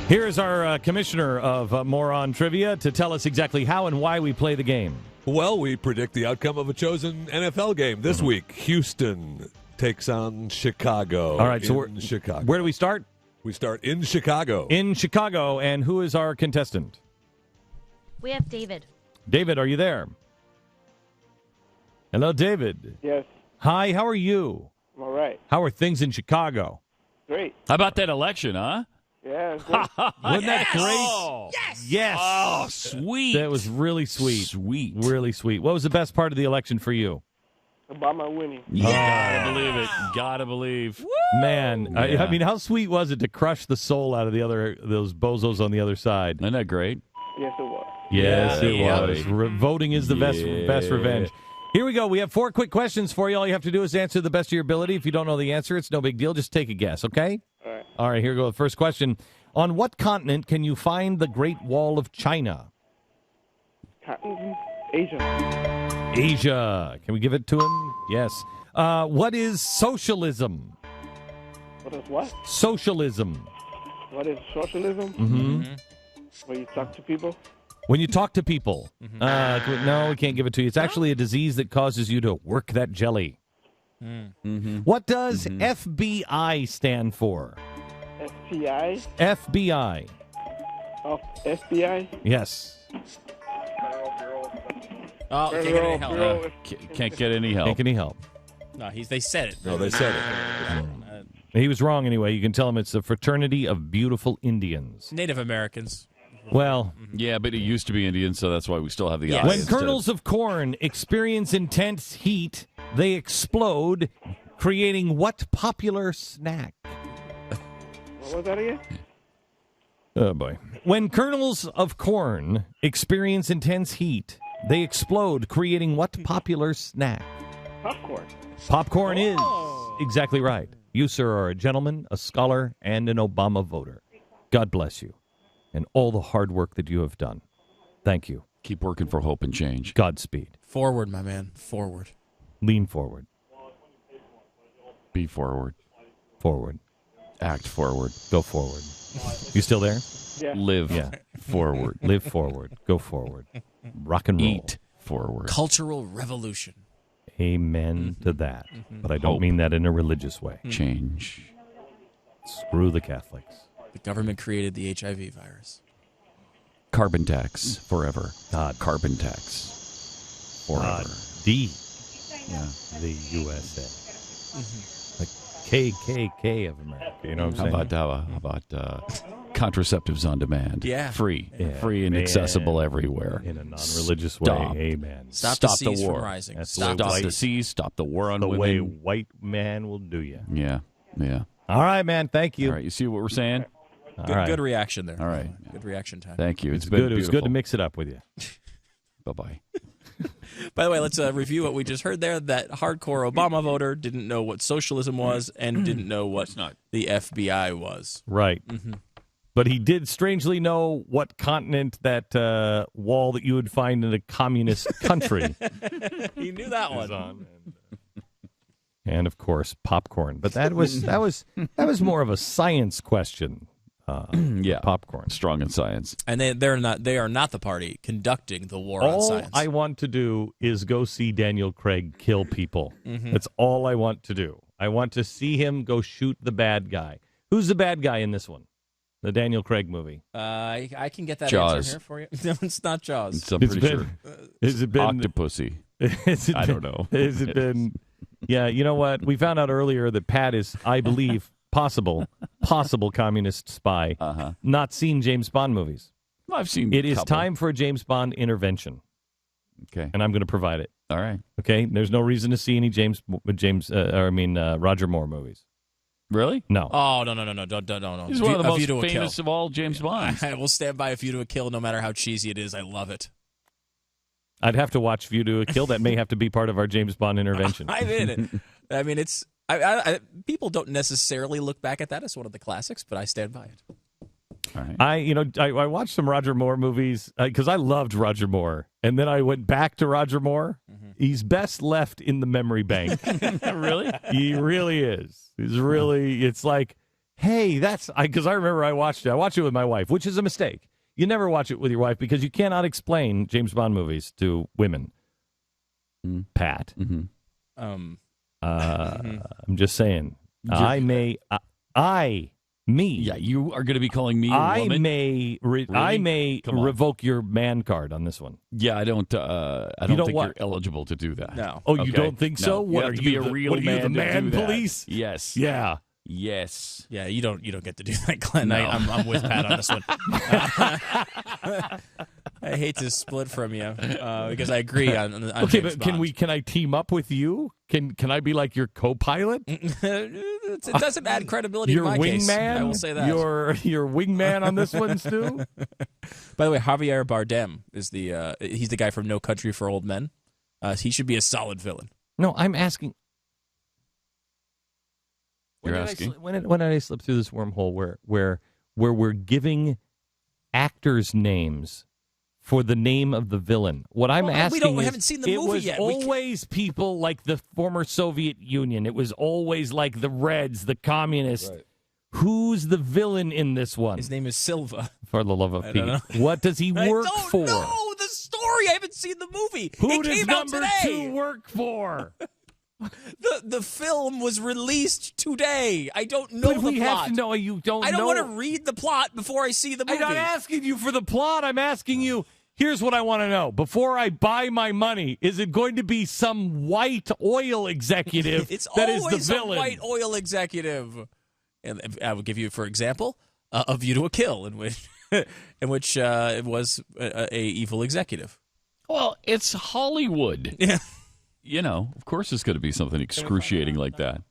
Here's our commissioner of Moron Trivia to tell us exactly how and why we play the game. Well, we predict the outcome of a chosen NFL game this week. Houston takes on Chicago. All right, so Chicago. Where do we start? We start in Chicago. In Chicago, and who is our contestant? We have David. David, are you there? Hello, David. Yes. Hi, how are you? I'm all right. How are things in Chicago? Great. How about that election, huh? Yeah, it's great. Wasn't that great? Oh, Yes. oh, sweet. That was really sweet. Sweet. Really sweet. What was the best part of the election for you? Obama winning. Gotta believe it. Gotta believe. Man, Yeah. I mean, how sweet was it to crush the soul out of those bozos on the other side? Isn't that great? Yes, it was. Yes, Yeah, it yeah. was. Voting is the best revenge. Here we go. We have 4 quick questions for you. All you have to do is answer the best of your ability. If you don't know the answer, it's no big deal. Just take a guess, okay? All right. All right, here we go. The first question. On what continent can you find the Great Wall of China? Asia. Asia. Can we give it to him? Yes. What is socialism? What is what? Socialism. What is socialism? Mm-hmm. Where you talk to people? When you talk to people. No, we can't give it to you. It's actually a disease that causes you to work that jelly. Mm-hmm. What does FBI stand for? FBI? FBI. Of FBI? Yes. Oh, can't get any help. Bureau. Can't get any help. Can't get any help. No, they said it. No, they said it. He was wrong anyway. You can tell him it's the Fraternity of Beautiful Indians. Native Americans. Well, Yeah, but it used to be Indian, so that's why we still have the Yes. eye when instead kernels of corn experience intense heat, they explode, creating what popular snack? What was that again? Oh, boy. When kernels of corn experience intense heat, they explode, creating what popular snack? Popcorn. Popcorn is exactly right. You, sir, are a gentleman, a scholar, and an Obama voter. God bless you and all the hard work that you have done. Thank you. Keep working for hope and change. Godspeed. Forward, my man. Forward. Lean forward. Be forward. Forward. Act forward. Go forward. You still there? Yeah. Live Yeah. forward. Live forward. Go forward. Rock and roll. Eat forward. Cultural revolution. Amen to that. But I don't Hope. mean that in a religious way. Change. Screw the Catholics. The government created the HIV virus. Carbon tax forever. God. Carbon tax forever. D. Yeah. The USA. The KKK of America. You know what I'm saying? How about contraceptives on demand? Yeah. Free. Yeah. Free and Yeah. accessible everywhere. In a non-religious Stop. way. Amen. Stop the Stop the seas war. from rising. That's Stop the Stop way the seas. Stop the war on The women. way white man will do you. Yeah. Yeah. All right, man. Thank you. All right. You see what we're saying? All Good, right. good reaction there. All right. Good reaction time. Thank you. It's been good. It was good to beautiful. mix it up with you. Bye-bye. By the way, let's review what we just heard there. That hardcore Obama voter didn't know what socialism was and didn't know what the FBI was. Right. But he did strangely know what continent that wall that you would find in a communist country He knew that is one. on. And of course, popcorn. But that was more of a science question. Yeah. Popcorn. Strong in science. And they are not the party conducting the war on All science. I want to do is go see Daniel Craig kill people. That's all I want to do. I want to see him go shoot the bad guy. Who's the bad guy in this one? The Daniel Craig movie. I can get that Jaws. answer here for you. No, it's not Jaws. I'm pretty sure. Has it been? Octopussy. I don't know. Has it been? Yeah, you know what? We found out earlier that Pat is, I believe, possible communist spy. Not seen James Bond movies. Well, I've seen. It is couple. time for a James Bond intervention, Okay. and I'm going to provide it. All right. Okay, there's no reason to see any Roger Moore movies. Really? No. Oh no! Don't. He's one of the A View to most a famous Kill. of all James Bonds. I will stand by A View to a Kill, no matter how cheesy it is. I love it. I'd have to watch View to a Kill. That may have to be part of our James Bond intervention. I'm in it. I mean, it's. People don't necessarily look back at that as one of the classics, but I stand by it. All right. I watched some Roger Moore movies because I loved Roger Moore, and then I went back to Roger Moore. He's best left in the memory bank. Really? He really is. He's really. It's like hey, that's because I remember I watched it. I watched it with my wife, which is a mistake. You never watch it with your wife because you cannot explain James Bond movies to women. Pat. I'm just saying. Me. Yeah, you are going to be calling me a woman? I may revoke your man card on this one. Yeah, I don't think you're eligible to do that. No. Oh, you don't think so? No. What you have to be a real man the to man do that. police? Yes. Yeah. Yes. Yeah, you don't get to do that, Glenn. No. I'm with Pat on this one. I hate to split from you because I agree on Okay, James but Bond. can I team up with you? Can I be like your co-pilot? It doesn't add credibility Your to my case. wingman? I will say that. Your wingman on this one, Stu? By the way, Javier Bardem is he's the guy from No Country for Old Men. He should be a solid villain. No, I'm asking. You're asking? When did I slip through this wormhole where we're giving actors' names for the name of the villain? What I'm asking we is, haven't seen the movie was yet. always people like the former Soviet Union. It was always like the Reds, the communists. Right. Who's the villain in this one? His name is Silva. For the love of I Pete. don't know. What does he work I don't for? know the story. I haven't seen the movie. Who it does came out number today. 2 work for? The film was released today. I don't know But the we plot. have to know. You don't know. I don't want to read the plot before I see the movie. I'm not asking you for the plot. I'm asking you, here's what I want to know. Before I buy my money, is it going to be some white oil executive It's that is always the villain? a white oil executive. And I will give you, for example, A View to a Kill, in which it was a evil executive. Well, it's Hollywood. Yeah. You know, of course it's going to be something excruciating like that.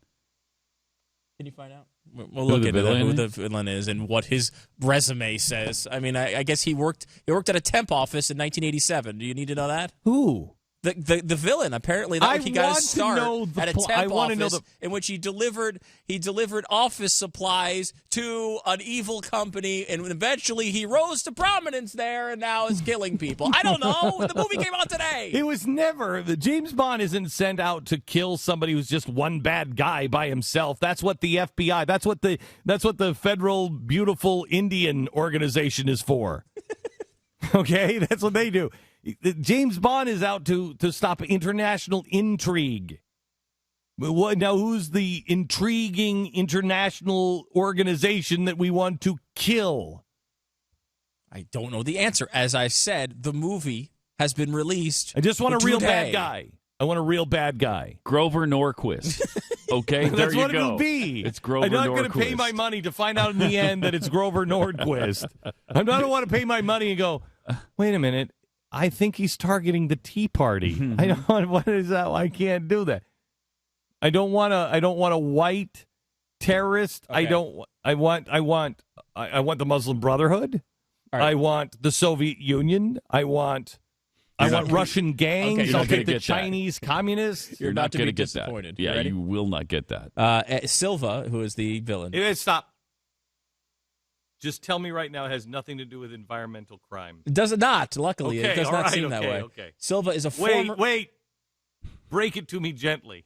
Can you find out? We'll look the into villain who is? the villain is and what his resume says. I mean, I guess he worked at a temp office in 1987. Do you need to know that? Who? The villain, apparently, I he got want his to start know the at a pl- temp I want to know office the- in which he delivered office supplies to an evil company, and eventually he rose to prominence there, and now is killing people. I don't know. The movie came out today. It was never. The James Bond isn't sent out to kill somebody who's just one bad guy by himself. That's what the FBI. That's what the Federal Beautiful Indian Organization is for. Okay, that's what they do. James Bond is out to stop international intrigue. Now, who's the intriguing international organization that we want to kill? I don't know the answer. As I said, the movie has been released. I just want a real today. bad guy. I want a real bad guy. Grover Norquist. Okay, there That's you what go. it'll be. It's Grover I'm not Norquist. going to pay my money to find out in the end that it's Grover Nordquist. I don't want to pay my money and go, wait a minute, I think he's targeting the Tea Party. I don't. What is that? I can't do that. I don't want a white terrorist. Okay. I want the Muslim Brotherhood. All right. I want the Soviet Union. I want Russian gangs. Okay, you're I'll not take gonna the get that. Chinese communists. You're not to gonna be get that. disappointed. Yeah, Ready? you will not get that. Silva, who is the villain. Stop. Just tell me right now it has nothing to do with environmental crime. It does not. Luckily, Okay, it does all not right, seem that okay, way. okay. Silva is a former. Wait. Break it to me gently.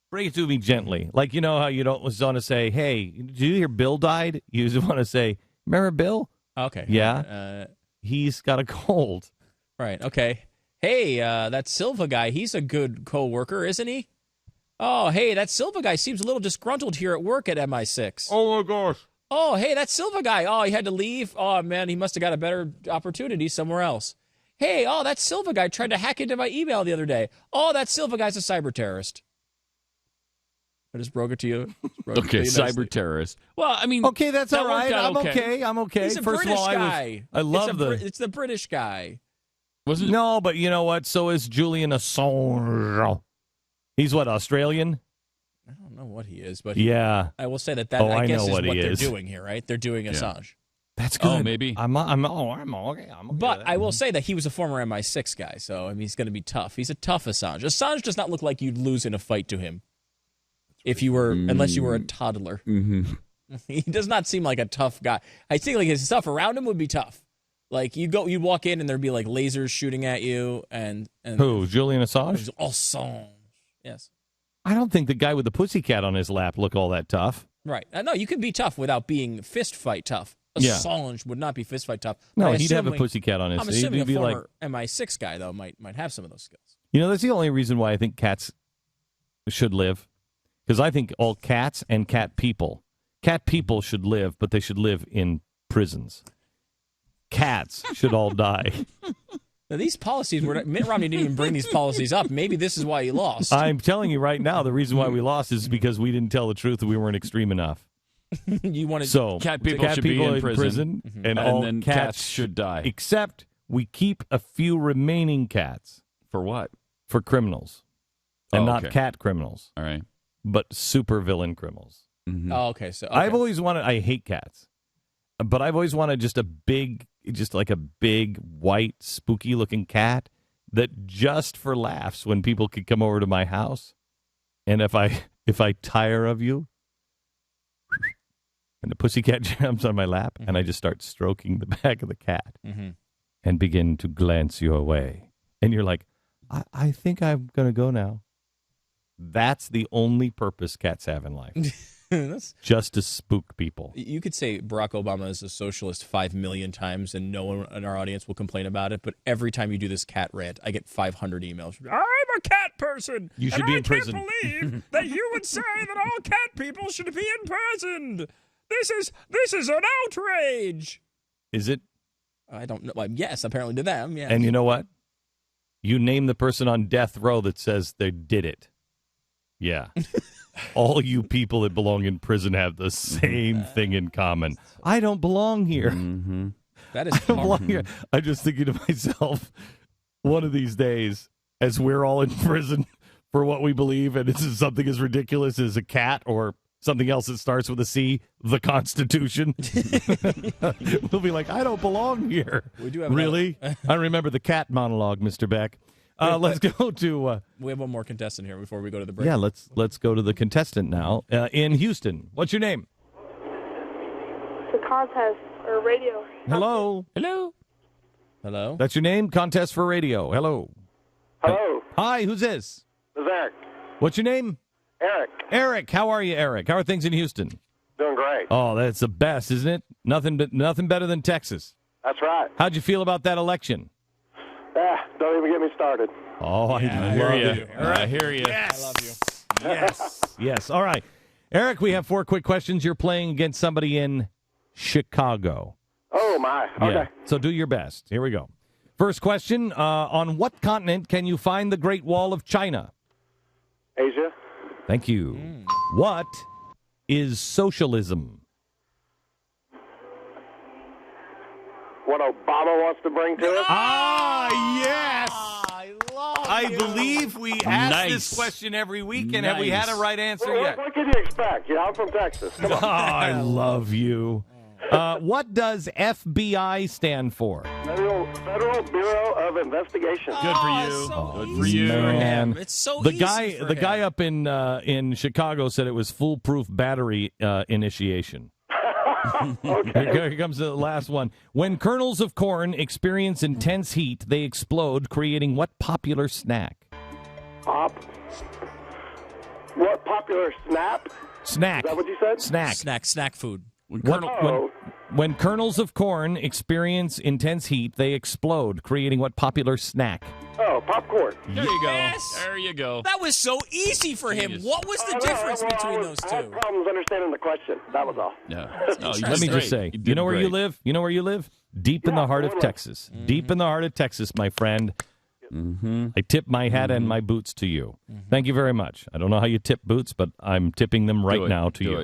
Break it to me gently. Like, you know how you don't want to say, hey, did you hear Bill died? You just want to say, remember Bill? Okay. Yeah. He's got a cold. Right. Okay. Hey, that Silva guy, he's a good co-worker, isn't he? Oh, hey, that Silva guy seems a little disgruntled here at work at MI6. Oh, my gosh. Oh, hey, that Silva guy. Oh, he had to leave. Oh, man, he must have got a better opportunity somewhere else. Hey, oh, that Silva guy tried to hack into my email the other day. Oh, that Silva guy's a cyber terrorist. I just broke it to you. Okay, cyber terrorist. Well, I mean, Okay, that's that all right. worked out I'm okay. He's a First British of all, guy. I love It's the British guy. Wasn't it? No, but you know what? So is Julian Assange. He's what, Australian? I don't know what he is, but Yeah. I will say that Oh, I I guess know is what what he they're is. doing here, right? They're doing Assange. That's good. Oh, maybe. I'm okay. But I will say that he was a former MI6 guy, so I mean he's going to be tough. He's a tough Assange. Assange does not look like you'd lose in a fight to him, unless you were a toddler. Mm-hmm. He does not seem like a tough guy. I think like his stuff around him would be tough. Like you'd walk in and there'd be like lasers shooting at you, and Who? Julian Assange? Assange. Yes. I don't think the guy with the pussycat on his lap looked all that tough. Right. No, you can be tough without being fist fight tough. Assange would not be fist fight tough. No, he'd have a pussycat on his. I'm assuming he'd be a like, former MI6 guy though might have some of those skills. That's the only reason why I think cats should live, because I think all cats and cat people should live, but they should live in prisons. Cats should all die. Now, these policies were Mitt Romney didn't even bring these policies up. Maybe this is why he lost. I'm telling you right now, the reason why we lost is because we didn't tell the truth and we weren't extreme enough. You wanted cat people should be in prison, and all then cats should die. Except we keep a few remaining cats. For what? For criminals. And not cat criminals. All right. But supervillain criminals. Mm-hmm. Oh, okay. So I've always wanted, I hate cats, but I've always wanted just a big white spooky looking cat that just for laughs when people could come over to my house, and if I tire of you, and the pussycat jumps on my lap, and I just start stroking the back of the cat and begin to glance you away, and you're like, I think I'm gonna go now. That's the only purpose cats have in life. Just to spook people. You could say Barack Obama is a socialist 5 million times, and no one in our audience will complain about it. But every time you do this cat rant, I get 500 emails. I'm a cat person. You should be in prison. I can't believe that you would say that all cat people should be imprisoned. This is an outrage. Is it? I don't know. Well, yes, apparently to them. Yeah. And you know what? You name the person on death row that says they did it. Yeah. All you people that belong in prison have the same thing in common. I don't belong here. Mm-hmm. That is I don't belong here. I'm just thinking to myself, one of these days, as we're all in prison for what we believe, and this is something as ridiculous as a cat or something else that starts with a C, the Constitution. We'll be like, I don't belong here. We do have really? I remember the cat monologue, Mr. Beck. Let's go to... we have one more contestant here before we go to the break. Yeah, let's go to the contestant now in Houston. What's your name? The contest or radio. Hello. Hello? That's your name? Contest for radio. Hello. Hello. Hi, who's this? This is Eric. What's your name? Eric. Eric. How are you, Eric? How are things in Houston? Doing great. Oh, that's the best, isn't it? Nothing better than Texas. That's right. How'd you feel about that election? Don't even get me started. Oh, I love you. I hear you. I love you. Yes. All right. Eric, we have 4 quick questions. You're playing against somebody in Chicago. Oh, my. Okay. Yeah. So do your best. Here we go. First question. On what continent can you find the Great Wall of China? Asia. Thank you. What is socialism? What Obama wants to bring to it? Yes! I believe we ask this question every week, and have we had a right answer yet? What could you expect? I'm from Texas. Come on. I love you. What does FBI stand for? Federal Bureau of Investigation. Good for you. So Good easy for you. for Man. him. It's so The easy guy, for the him. guy up in Chicago said it was foolproof battery initiation. Here comes the last one. When kernels of corn experience intense heat, they explode, creating what popular snack? What popular snap? Snack. Is that what you said? Snack food. When kernels of corn experience intense heat, they explode, creating what popular snack? Oh, popcorn. There you go. Yes. There you go. That was so easy for him. Jeez. What was the difference between those I had two? problems understanding the question. That was all. Yeah. No, you Let did me great. just say, did you know where you great. live? You know where you live? Deep in the heart of totally. Texas. Deep in the heart of Texas, my friend. Mm-hmm. I tip my hat and my boots to you. Thank you very much. I don't know how you tip boots, but I'm tipping them right Do it. now to Do you. it.